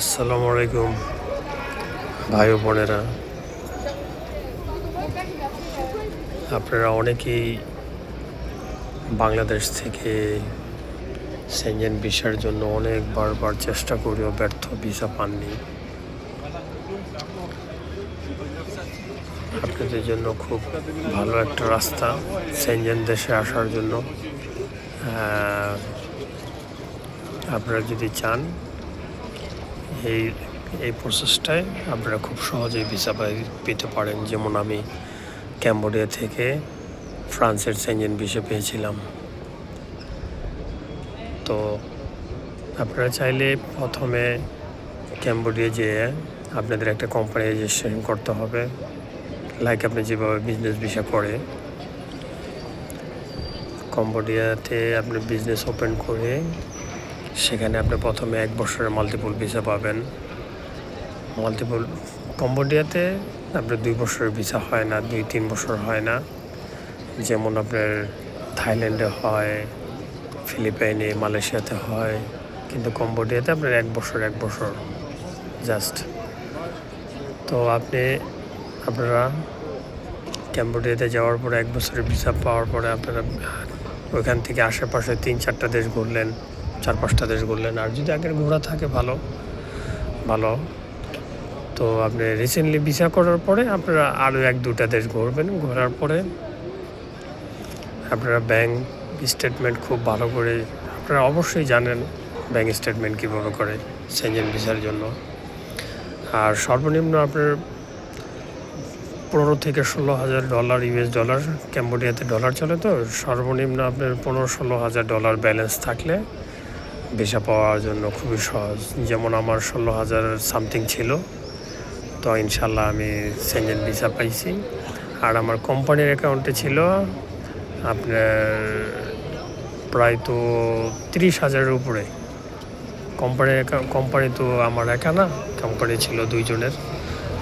আসসালামু আলাইকুম ভাই ও বোনেরা, আপনারা অনেকেই বাংলাদেশ থেকে সেনজেন ভিসার জন্য বারবার চেষ্টা করেও ব্যর্থ, ভিসা পাননি। আপনাদের জন্য খুব ভালো একটা রাস্তা সেনজেন দেশে আসার জন্য। আপনারা যদি চান এই এই প্রসেসটায় আপনারা খুব সহজেই ভিসা পেতে পারেন। যেমন আমি ক্যাম্বোডিয়া থেকে ফ্রান্সের সেনজেন ভিসা পেয়েছিলাম। তো আপনারা চাইলে প্রথমে ক্যাম্বোডিয়া যেয়ে আপনাদের একটা কোম্পানি রেজিস্ট্রেশন করতে হবে, লাইক আপনি যেভাবে বিজনেস ভিসা করে। কম্বোডিয়াতে আপনি বিজনেস ওপেন করে সেখানে আপনি প্রথমে 1 বছরের মাল্টিপল ভিসা পাবেন। কম্বোডিয়াতে আপনার 2 বছরের ভিসা হয় না, 2-3 বছর হয় না। যেমন আপনার থাইল্যান্ডে হয়, ফিলিপাইনে, মালয়েশিয়াতে হয়, কিন্তু কম্বোডিয়াতে আপনার 1 বছর জাস্ট। তো আপনারা ক্যাম্বোডিয়াতে যাওয়ার পরে 1 বছরের ভিসা পাওয়ার পরে আপনারা ওইখান থেকে আশেপাশে 3-4টা দেশ ঘুরলেন, 4-5টা দেশ ঘুরলেন। আর যদি আগের ঘোরা থাকে ভালো। তো আপনি রিসেন্টলি ভিসা করার পরে আপনারা আরও 1-2টা দেশ ঘুরবেন। ঘোরার পরে আপনারা ব্যাংক স্টেটমেন্ট খুব ভালো করে, আপনারা অবশ্যই জানেন ব্যাংক স্টেটমেন্ট কীভাবে করে সেনজেন ভিসার জন্য। আর সর্বনিম্ন আপনার $15,000-16,000 US ডলার, ক্যাম্বোডিয়াতে ডলার চলে, তো সর্বনিম্ন আপনার $15,000-16,000 ব্যালেন্স থাকলে ভিসা পাওয়ার জন্য খুবই সহজ। যেমন আমার 16,000 সামথিং ছিল, তো ইনশাল্লাহ আমি সেনজেন ভিসা পাইছি। আর আমার কোম্পানির অ্যাকাউন্টে ছিল আপনার প্রায় তো 30,000-এর উপরে। কোম্পানি তো আমার একা না, কোম্পানি ছিল 2 জনের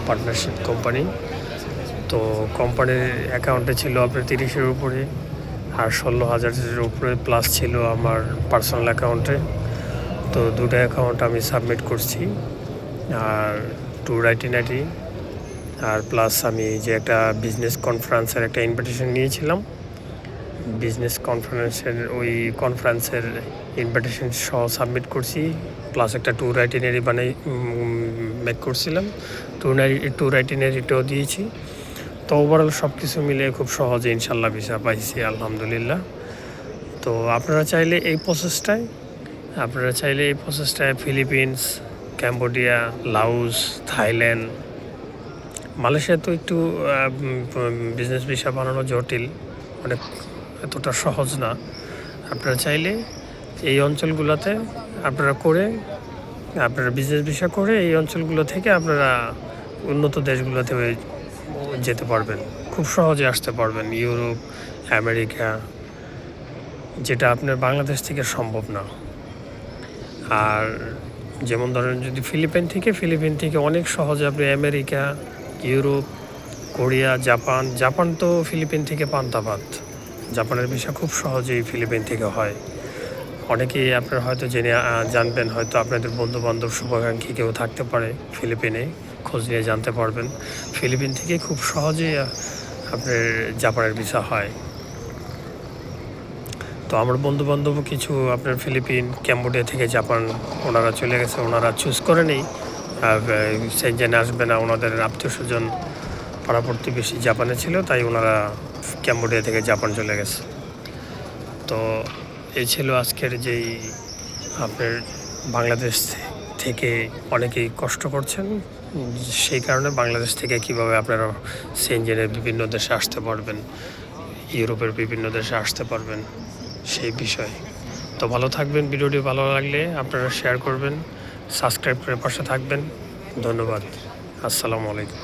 পার্টনারশিপ কোম্পানি। তো কোম্পানির অ্যাকাউন্টে ছিল আপনার 30-এর উপরে, আর 16,000-এর উপরে প্লাস ছিল আমার পার্সোনাল অ্যাকাউন্টে। তো 2টা অ্যাকাউন্ট আমি সাবমিট করছি, আর ট্যুর আইটিনারি, আর প্লাস আমি যে একটা বিজনেস কনফারেন্সের একটা ইনভিটেশন নিয়েছিলাম, বিজনেস কনফারেন্সের ইনভিটেশন সহ সাবমিট করছি, প্লাস একটা ট্যুর আইটিনারি মেক করছিলাম, ট্যুর আইটিনারিটাও দিয়েছি। তো ওভারঅল সব কিছু মিলিয়ে খুব সহজে ইনশাল্লাহ ভিসা পাইছি, আলহামদুলিল্লাহ। তো আপনারা চাইলে এই প্রসেসটায় Philippines, Cambodia, Laos, Thailand, Malaysia তো একটু বিজনেস ভিসা বানানো জটিল, অনেক এতটা সহজ না। আপনারা চাইলে এই অঞ্চলগুলোতে আপনারা বিজনেস ভিসা করে এই অঞ্চলগুলো থেকে আপনারা উন্নত দেশগুলোতে যেতে পারবেন, খুব সহজে আসতে পারবেন। ইউরোপ, আমেরিকা, যেটা আপনার বাংলাদেশ থেকে সম্ভব না। আর যেমন ধরেন যদি ফিলিপাইন থেকে অনেক সহজে আপনি আমেরিকা, ইউরোপ, কোরিয়া, জাপান তো ফিলিপাইন থেকে পান্তাভাত। জাপানের ভিসা খুব সহজেই ফিলিপাইন থেকে হয়। অনেকেই আপনার হয়তো জানবেন, হয়তো আপনাদের বন্ধুবান্ধব শুভাকাঙ্ক্ষী কেউ থাকতে পারে ফিলিপিনে, খোঁজ নিয়ে জানতে পারবেন। ফিলিপিন থেকে খুব সহজেই আপনার জাপানের ভিসা হয়। তো আমার বন্ধুবান্ধবও কিছু আপনার ফিলিপিন, ক্যাম্বোডিয়া থেকে জাপান ওনারা চলে গেছে, ওনারা চুজ করে নেই সেনজেনে আসবে না, ওনাদের আত্মীয়স্বজন পাড়া প্রতিবেশী জাপানে ছিল, তাই ওনারা ক্যাম্বোডিয়া থেকে জাপান চলে গেছে। তো এই ছিল আজকের যেই আপনার বাংলাদেশ থেকে অনেকেই কষ্ট করছেন, সেই কারণে বাংলাদেশ থেকে কিভাবে আপনারা সেনজেনের বিভিন্ন দেশে আসতে পারবেন, ইউরোপের বিভিন্ন দেশে আসতে পারবেন, সেই বিষয়ে। তো ভালো থাকবেন। ভিডিওটি ভালো লাগলে আপনারা শেয়ার করবেন, সাবস্ক্রাইব করে পাশে থাকবেন। ধন্যবাদ। আসসালামু আলাইকুম।